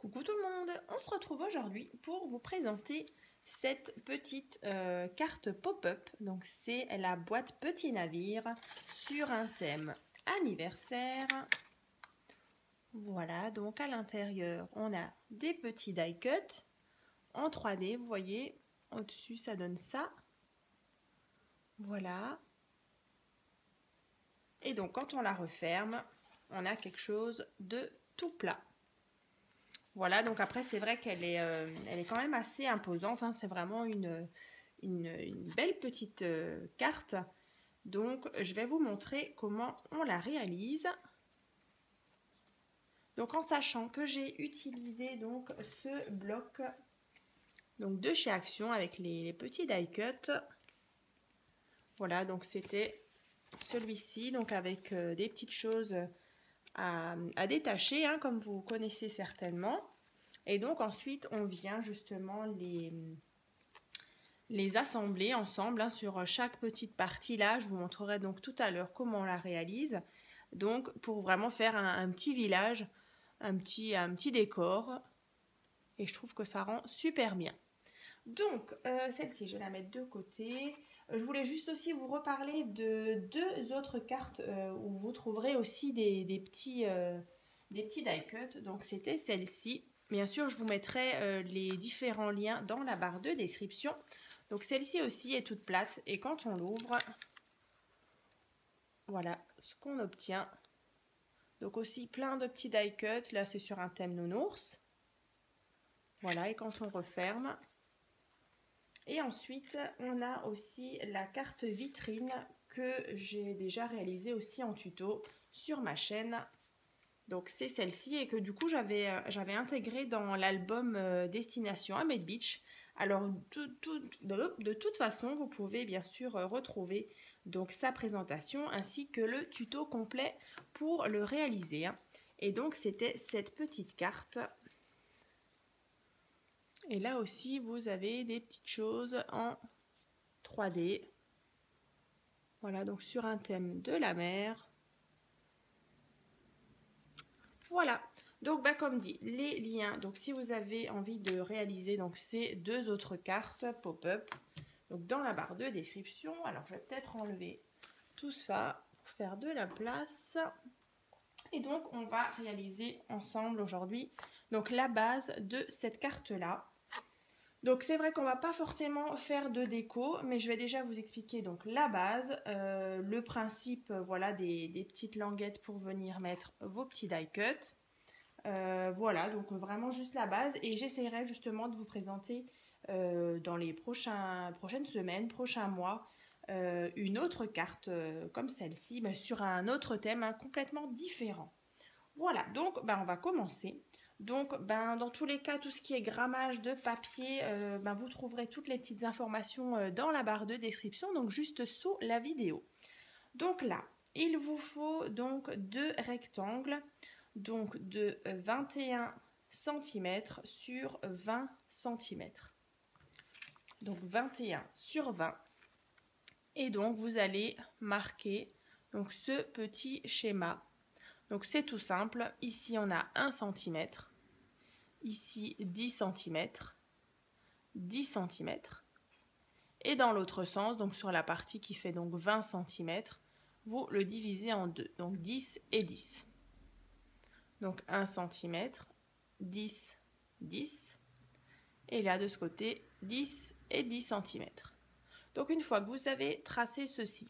Coucou tout le monde, on se retrouve aujourd'hui pour vous présenter cette petite carte pop-up. Donc c'est la boîte Petit Navire sur un thème anniversaire. Voilà, donc à l'intérieur on a des petits die cuts en 3D, vous voyez, au-dessus ça donne ça. Voilà. Et donc quand on la referme, on a quelque chose de tout plat. Voilà, donc après c'est vrai qu'elle est, elle est quand même assez imposante, hein. C'est vraiment une belle petite carte. Donc je vais vous montrer comment on la réalise. Donc en sachant que j'ai utilisé donc ce bloc donc de chez Action avec les petits die cut. Voilà, donc c'était celui-ci, donc avec des petites choses à détacher, hein, comme vous connaissez certainement. Et donc ensuite on vient justement les assembler ensemble, hein, sur chaque petite partie là. Je vous montrerai donc tout à l'heure comment on la réalise. Donc pour vraiment faire un petit village, un petit décor. Et je trouve que ça rend super bien. Donc celle-ci je vais la mettre de côté. Je voulais juste aussi vous reparler de deux autres cartes où vous trouverez aussi des petits die cut. Donc c'était celle-ci. Bien sûr, je vous mettrai les différents liens dans la barre de description. Donc celle-ci aussi est toute plate et quand on l'ouvre, voilà ce qu'on obtient. Donc aussi plein de petits die cut. Là c'est sur un thème nounours. Voilà, et quand on referme. Et ensuite on a aussi la carte vitrine que j'ai déjà réalisée aussi en tuto sur ma chaîne. Donc c'est celle-ci et que du coup j'avais intégré dans l'album Destination Ahmed Beach. Alors de toute façon vous pouvez bien sûr retrouver donc sa présentation ainsi que le tuto complet pour le réaliser, hein. Et donc c'était cette petite carte. Et là aussi vous avez des petites choses en 3D. Voilà, donc sur un thème de la mer. Voilà, donc comme dit, les liens, donc si vous avez envie de réaliser donc ces deux autres cartes pop-up, donc dans la barre de description. Alors je vais peut-être enlever tout ça pour faire de la place. Et donc on va réaliser ensemble aujourd'hui donc la base de cette carte-là. Donc c'est vrai qu'on va pas forcément faire de déco, mais je vais déjà vous expliquer donc la base, le principe, voilà, des petites languettes pour venir mettre vos petits die cut. Voilà, donc vraiment juste la base. Et j'essaierai justement de vous présenter dans les prochaines semaines, prochains mois, une autre carte comme celle-ci, mais sur un autre thème, hein, complètement différent. Voilà, donc on va commencer. Donc dans tous les cas, tout ce qui est grammage de papier, vous trouverez toutes les petites informations dans la barre de description, donc juste sous la vidéo. Donc là, il vous faut donc deux rectangles, donc de 21 cm sur 20 cm. Donc 21 sur 20. Et donc vous allez marquer donc ce petit schéma. Donc c'est tout simple. Ici on a 1 cm. Ici 10 cm. 10 cm. Et dans l'autre sens, donc sur la partie qui fait donc 20 cm, vous le divisez en deux. Donc 10 et 10. Donc 1 cm, 10, 10. Et là de ce côté, 10 et 10 cm. Donc une fois que vous avez tracé ceci,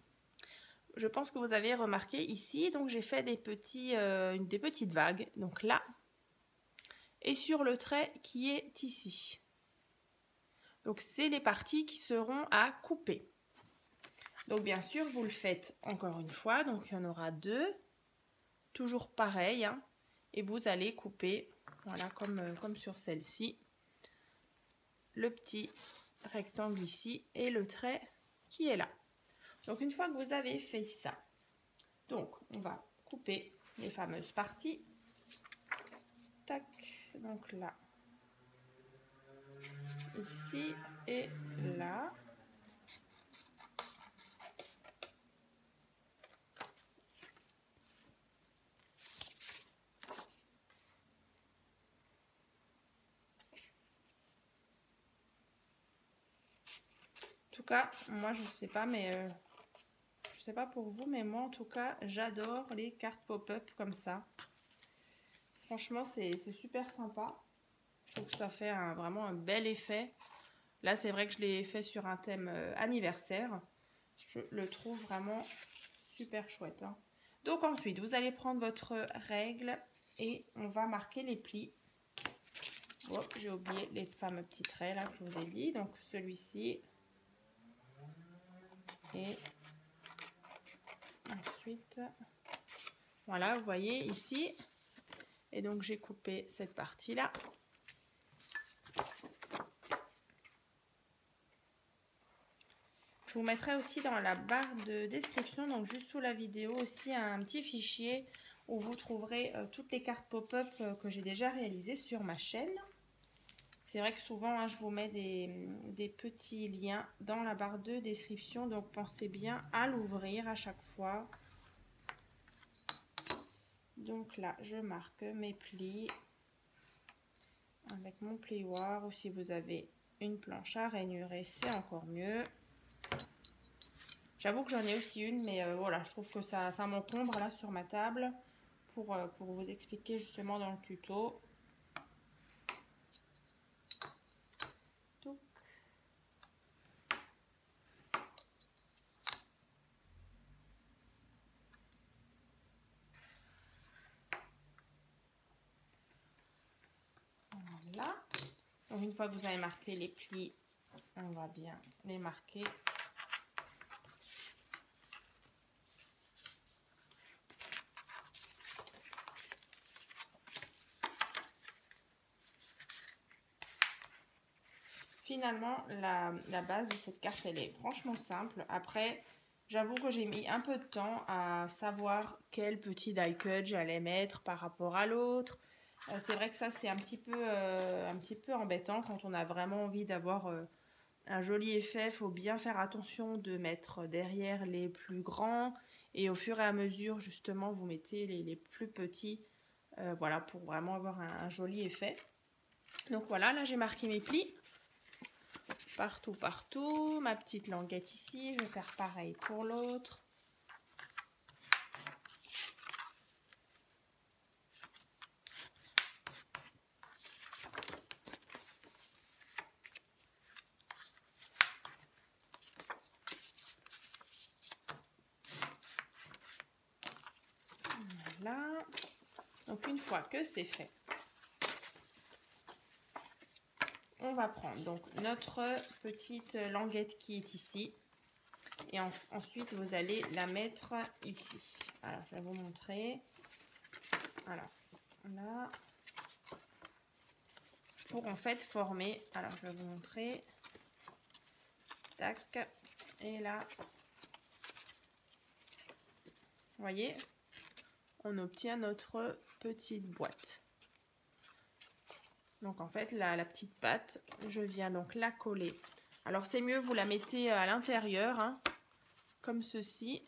je pense que vous avez remarqué ici, donc j'ai fait des petites vagues, donc là, et sur le trait qui est ici. Donc c'est les parties qui seront à couper. Donc bien sûr, vous le faites encore une fois, donc il y en aura deux, toujours pareil, hein, et vous allez couper, voilà, comme sur celle-ci, le petit rectangle ici et le trait qui est là. Donc une fois que vous avez fait ça, donc on va couper les fameuses parties. Tac, donc là, ici et là. tout cas, moi je sais pas, mais je sais pas pour vous, mais moi en tout cas, j'adore les cartes pop-up comme ça. Franchement, c'est super sympa. Je trouve que ça fait vraiment un bel effet. Là, c'est vrai que je l'ai fait sur un thème anniversaire. Je le trouve vraiment super chouette. Hein. Donc ensuite, vous allez prendre votre règle et on va marquer les plis. Oh, j'ai oublié les fameux petits traits là que je vous ai dit. Donc celui-ci. Et ensuite, voilà, vous voyez ici. Et donc j'ai coupé cette partie-là. Je vous mettrai aussi dans la barre de description, donc juste sous la vidéo, aussi un petit fichier où vous trouverez toutes les cartes pop-up que j'ai déjà réalisées sur ma chaîne. C'est vrai que souvent, hein, je vous mets des petits liens dans la barre de description, donc pensez bien à l'ouvrir à chaque fois. Donc là, je marque mes plis avec mon plioir, ou si vous avez une planche à rainurée, c'est encore mieux. J'avoue que j'en ai aussi une, mais voilà, je trouve que ça m'encombre là sur ma table pour vous expliquer justement dans le tuto. Donc. Voilà. Donc une fois que vous avez marqué les plis, on va bien les marquer. Finalement, la base de cette carte, elle est franchement simple. Après, j'avoue que j'ai mis un peu de temps à savoir quel petit die cut j'allais mettre par rapport à l'autre. C'est vrai que ça, c'est un petit peu embêtant quand on a vraiment envie d'avoir un joli effet. Il faut bien faire attention de mettre derrière les plus grands. Et au fur et à mesure, justement, vous mettez les plus petits. Voilà, pour vraiment avoir un joli effet. Donc voilà, là, j'ai marqué mes plis. Partout, ma petite languette ici, je vais faire pareil pour l'autre. Voilà. Donc une fois que c'est fait, on va prendre donc notre petite languette qui est ici. Et ensuite, vous allez la mettre ici. Alors, je vais vous montrer. Alors, là. Pour en fait former. Alors, je vais vous montrer. Tac. Et là. Vous voyez, on obtient notre petite boîte. Donc, en fait, la petite patte, je viens donc la coller. Alors, c'est mieux, vous la mettez à l'intérieur, hein, comme ceci.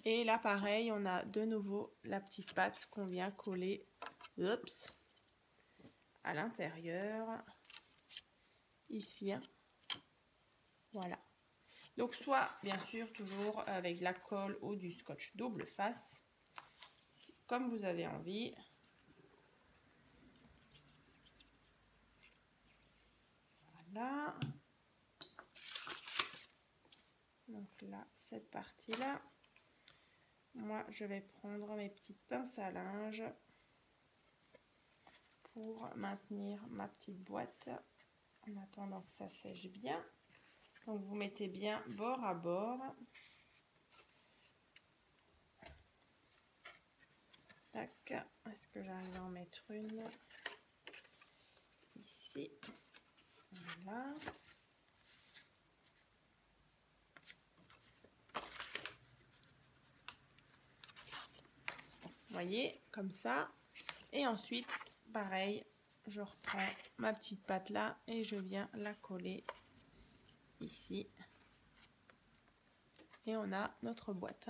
Et là, pareil, on a de nouveau la petite patte qu'on vient coller à l'intérieur, ici. Voilà. Donc, soit, bien sûr, toujours avec de la colle ou du scotch double face, comme vous avez envie. Voilà. Donc là, cette partie-là. Moi, je vais prendre mes petites pinces à linge pour maintenir ma petite boîte en attendant que ça sèche bien. Donc, vous mettez bien bord à bord. Tac. Est-ce que j'arrive à en mettre une ici? Voilà. Vous voyez, comme ça. Et ensuite, pareil, je reprends ma petite patte là et je viens la coller ici. Et on a notre boîte.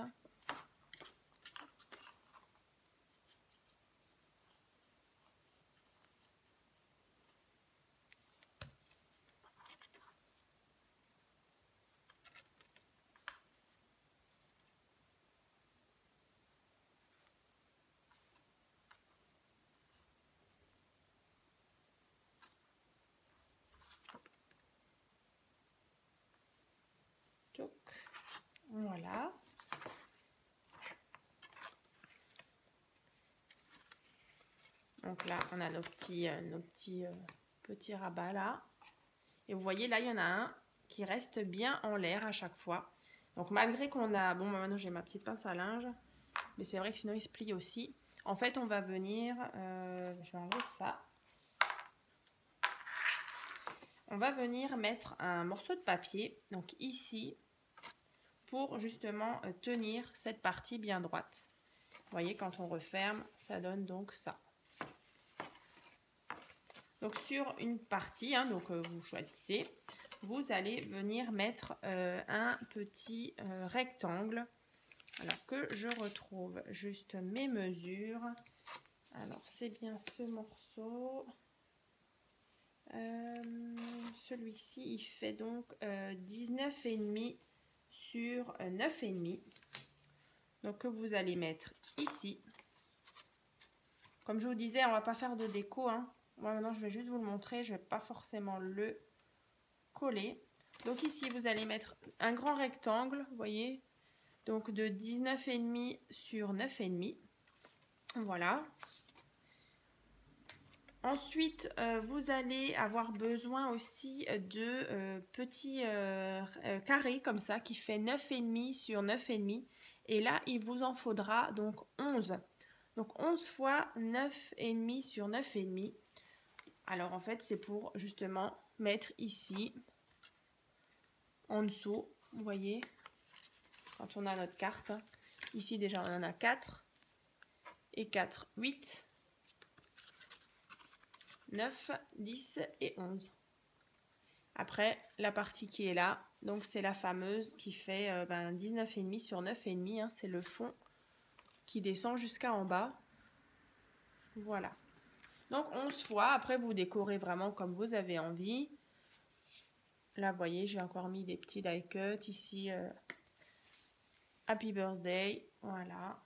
Toc. Voilà. Donc là, on a nos petits petits rabats là. Et vous voyez, là, il y en a un qui reste bien en l'air à chaque fois. Donc malgré qu'on a... Bon, maintenant j'ai ma petite pince à linge. Mais c'est vrai que sinon il se plie aussi. En fait, on va venir... je vais enlever ça. On va venir mettre un morceau de papier. Donc ici, pour justement tenir cette partie bien droite. Vous voyez, quand on referme, ça donne donc ça. Donc sur une partie, hein, donc vous choisissez, vous allez venir mettre un petit rectangle. Alors que je retrouve juste mes mesures. Alors c'est bien ce morceau. Celui-ci il fait donc 19,5 sur 9,5. Donc que vous allez mettre ici. Comme je vous disais, on va pas faire de déco, hein. Moi maintenant je vais juste vous le montrer, je vais pas forcément le coller. Donc ici vous allez mettre un grand rectangle, vous voyez, donc de 19,5 sur 9,5. Voilà. Ensuite, vous allez avoir besoin aussi de petits carrés comme ça qui fait 9,5 sur 9,5. Et là, il vous en faudra donc 11. Donc 11 fois 9,5 sur 9,5. Alors en fait, c'est pour justement mettre ici, en dessous, vous voyez, quand on a notre carte. Ici déjà, on en a 4. Et 4, 8. 9, 10 et 11. Après, la partie qui est là, donc c'est la fameuse qui fait 19,5 sur 9,5. Hein, c'est le fond qui descend jusqu'à en bas. Voilà. Donc 11 fois. Après, vous décorez vraiment comme vous avez envie. Là, vous voyez, j'ai encore mis des petits die cuts. Ici, Happy Birthday. Voilà.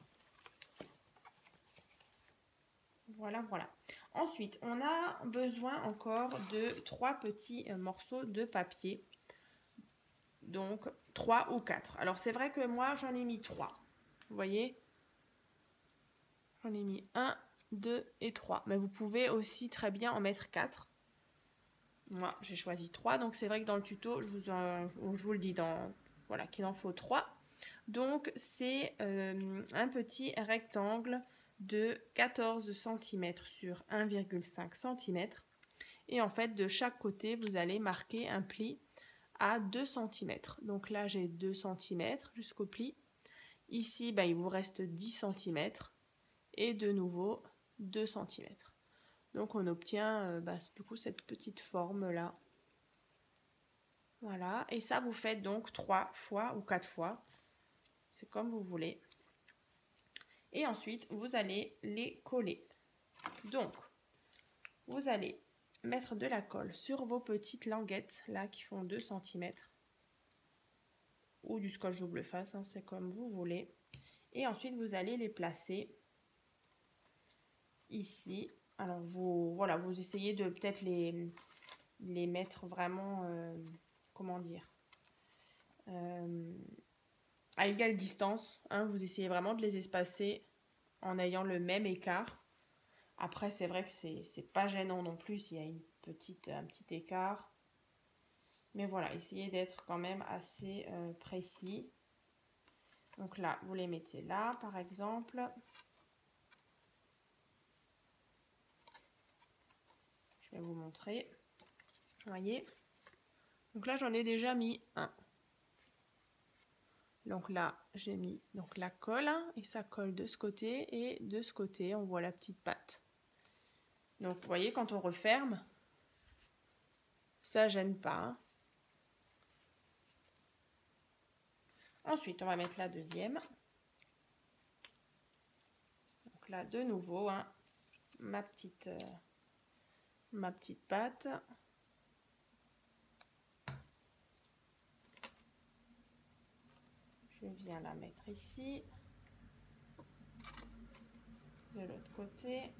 Voilà, voilà. Ensuite, on a besoin encore de 3 petits morceaux de papier. Donc, 3 ou 4. Alors, c'est vrai que moi, j'en ai mis 3. Vous voyez? J'en ai mis 1, 2 et 3. Mais vous pouvez aussi très bien en mettre 4. Moi, j'ai choisi 3. Donc, c'est vrai que dans le tuto, je vous le dis, voilà, qu'il en faut 3. Donc, c'est un petit rectangle de 14 cm sur 1,5 cm. Et en fait, de chaque côté, vous allez marquer un pli à 2 cm. Donc là, j'ai 2 cm jusqu'au pli. Ici, il vous reste 10 cm. Et de nouveau, 2 cm. Donc on obtient du coup cette petite forme-là. Voilà. Et ça, vous faites donc 3 fois ou 4 fois. C'est comme vous voulez. Et ensuite, vous allez les coller. Donc, vous allez mettre de la colle sur vos petites languettes, là, qui font 2 cm. Ou du scotch double face, hein, c'est comme vous voulez. Et ensuite, vous allez les placer ici. Alors, voilà, vous essayez de peut-être les mettre vraiment, comment dire, à égale distance. Hein, vous essayez vraiment de les espacer en ayant le même écart. Après, c'est vrai que c'est pas gênant non plus, il y a un petit écart. Mais voilà, essayez d'être quand même assez précis. Donc là, vous les mettez là, par exemple. Je vais vous montrer. Vous voyez? Donc là, j'en ai déjà mis un. Donc là, j'ai mis donc la colle, hein, et ça colle de ce côté et de ce côté, on voit la petite patte. Donc, vous voyez, quand on referme, ça gêne pas. Hein. Ensuite, on va mettre la deuxième. Donc là, de nouveau, hein, ma petite patte. Je viens la mettre ici. De l'autre côté.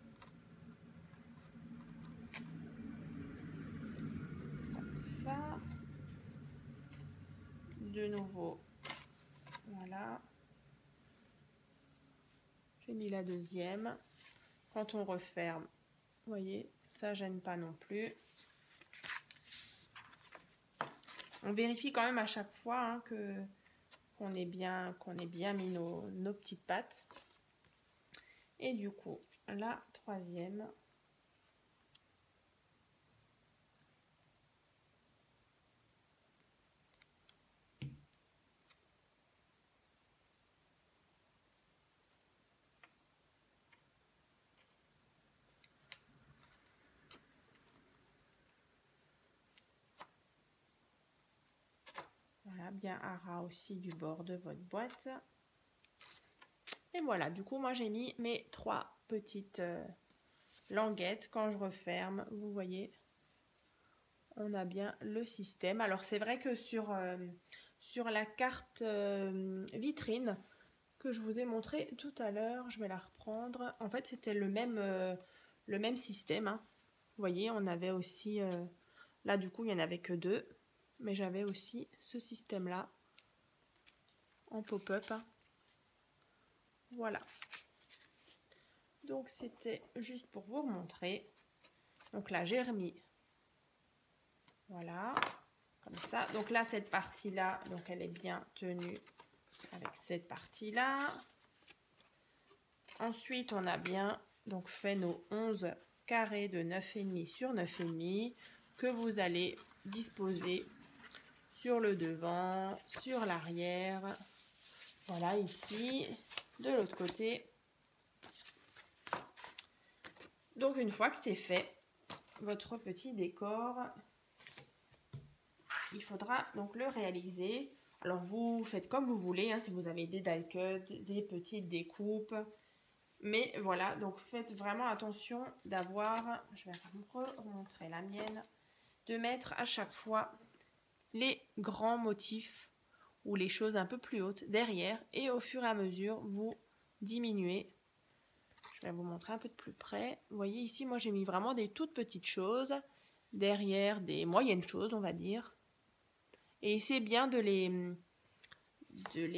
Comme ça. de nouveau. Voilà. J'ai mis la deuxième. Quand on referme, vous voyez, ça gêne pas non plus. On vérifie quand même à chaque fois hein, qu'on ait bien mis nos petites pattes. Et du coup, la troisième. Voilà, bien à ras aussi du bord de votre boîte. Et voilà, du coup, moi j'ai mis mes 3 petites languettes. Quand je referme, vous voyez, on a bien le système. Alors c'est vrai que sur la carte vitrine que je vous ai montré tout à l'heure, je vais la reprendre. En fait, c'était le même système. Hein. Vous voyez, on avait aussi, là du coup, il n'y en avait que 2. Mais j'avais aussi ce système-là en pop-up. Voilà. Donc, c'était juste pour vous montrer. Donc là, j'ai remis. Voilà. Comme ça. Donc là, cette partie-là, donc elle est bien tenue avec cette partie-là. Ensuite, on a bien donc fait nos 11 carrés de 9,5 sur 9,5 que vous allez disposer sur le devant, sur l'arrière, voilà ici, de l'autre côté. Donc une fois que c'est fait, votre petit décor, il faudra donc le réaliser. Alors vous faites comme vous voulez, hein, si vous avez des die cuts, des petites découpes. Mais voilà, donc faites vraiment attention d'avoir, je vais vous remontrer la mienne, de mettre à chaque fois les grands motifs ou les choses un peu plus hautes derrière et au fur et à mesure vous diminuez. Je vais vous montrer un peu de plus près. Vous voyez ici, moi j'ai mis vraiment des toutes petites choses derrière des moyennes choses, on va dire. Et c'est bien de les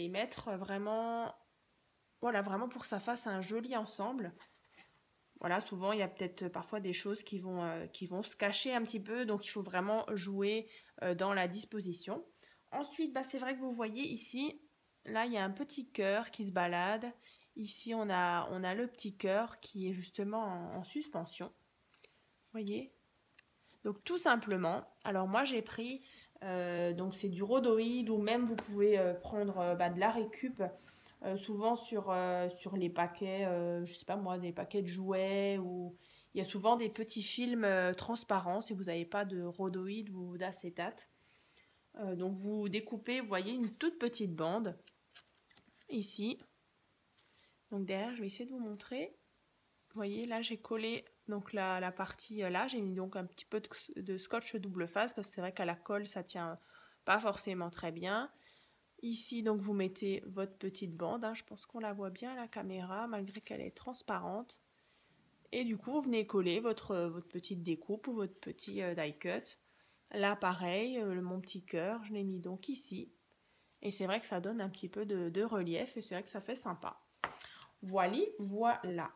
mettre vraiment, voilà, vraiment pour que ça fasse un joli ensemble. Voilà, souvent il y a peut-être parfois des choses qui vont se cacher un petit peu, donc il faut vraiment jouer dans la disposition. Ensuite, bah, c'est vrai que vous voyez ici, là il y a un petit cœur qui se balade. Ici on a le petit cœur qui est justement en suspension. Vous voyez? Donc tout simplement, alors moi j'ai pris, donc c'est du rhodoïde ou même vous pouvez prendre de la récup. Souvent sur les paquets, je sais pas moi, des paquets de jouets, ou il y a souvent des petits films transparents si vous n'avez pas de rhodoïde ou d'acétate. Donc vous découpez, vous voyez, une toute petite bande ici. Donc derrière, je vais essayer de vous montrer. Vous voyez, là j'ai collé donc la partie là, j'ai mis donc un petit peu de scotch double face parce que c'est vrai qu'à la colle ça tient pas forcément très bien. Ici, donc, vous mettez votre petite bande. Hein, je pense qu'on la voit bien à la caméra, malgré qu'elle est transparente. Et du coup, vous venez coller votre petite découpe ou votre petit die cut. Là, pareil, mon petit cœur, je l'ai mis donc ici. Et c'est vrai que ça donne un petit peu de relief et c'est vrai que ça fait sympa. Voilà.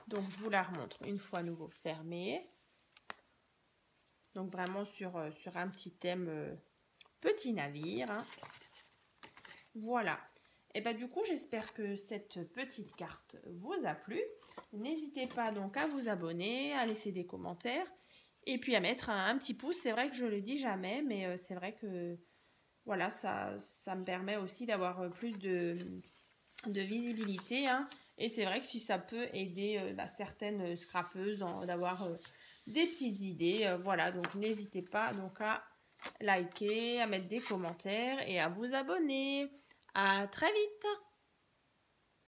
Donc, je vous la remontre une fois à nouveau fermée. Donc, vraiment sur un petit thème petit navire. Hein. Voilà. Et bah du coup, j'espère que cette petite carte vous a plu. N'hésitez pas donc à vous abonner, à laisser des commentaires et puis à mettre un petit pouce. C'est vrai que je le dis jamais, mais c'est vrai que voilà, ça me permet aussi d'avoir plus de visibilité. Hein. Et c'est vrai que si ça peut aider certaines scrapeuses d'avoir des petites idées, voilà. Donc n'hésitez pas donc à liker, à mettre des commentaires et à vous abonner. À très vite!